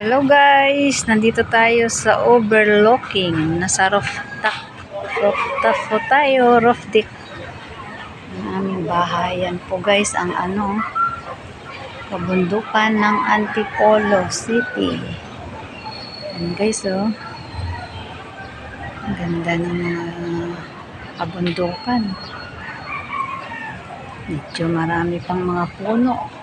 Hello guys, nandito tayo sa overlooking. Nasa rooftop po tayo, roof deck ng aming bahay. Yan po guys, ang kabundukan ng Antipolo City. Yan guys, oh. Ang ganda ng mga kabundukan. Medyo marami pang mga puno.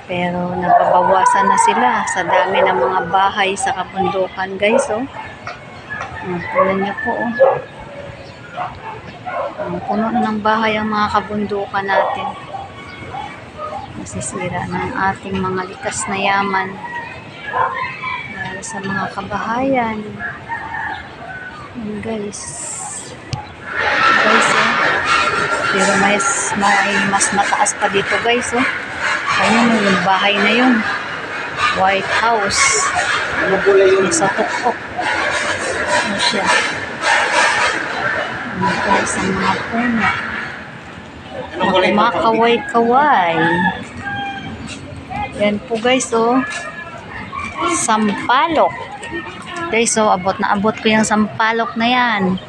Pero nababawasan na sila sa dami ng mga bahay sa kabundukan guys, oh. Tingnan niyo po, oh. Puno na ng bahay ang mga kabundukan natin. Nasisira ng ating mga likas na yaman dahil sa mga kabahayan. Yan guys. Guys, oh. Pero may mas mataas pa dito guys, oh. Ayun, yung bahay na yun. White House. Sa tukok. Ano siya? Ano guys, ang mga puno. Kumakaway-kaway. Yan po guys, oh. Sampalok. Guys, oh, abot na abot ko yung sampalok na yan.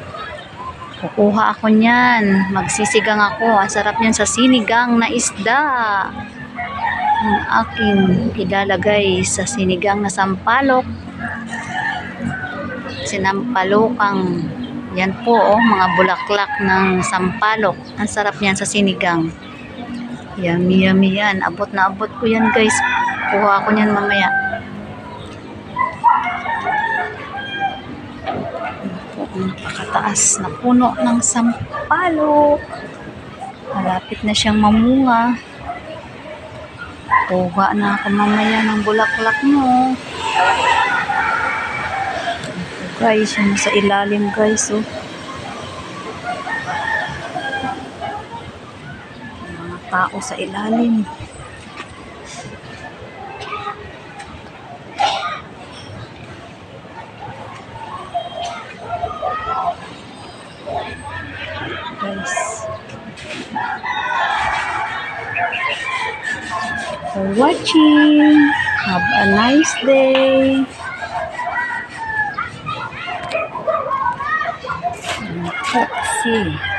Kukuha ako niyan. Magsisigang ako. Ang sarap niyan sa sinigang na isda. Ang aking ilalagay sa sinigang na sampalok. Sinampalokang. Yan po, oh, mga bulaklak ng sampalok. Ang sarap niyan sa sinigang. Yummy, yummy yan. Abot na abot ko yan guys. Kuha ko niyan mamaya. Ito ang napakataas na puno ng sampalok. Malapit na siyang mamunga. Kuha na ako mamaya ng bulaklak mo. Ito guys, yung sa ilalim guys, oh. Mga tao sa ilalim. Guys. For watching. Have a nice day. Let's see.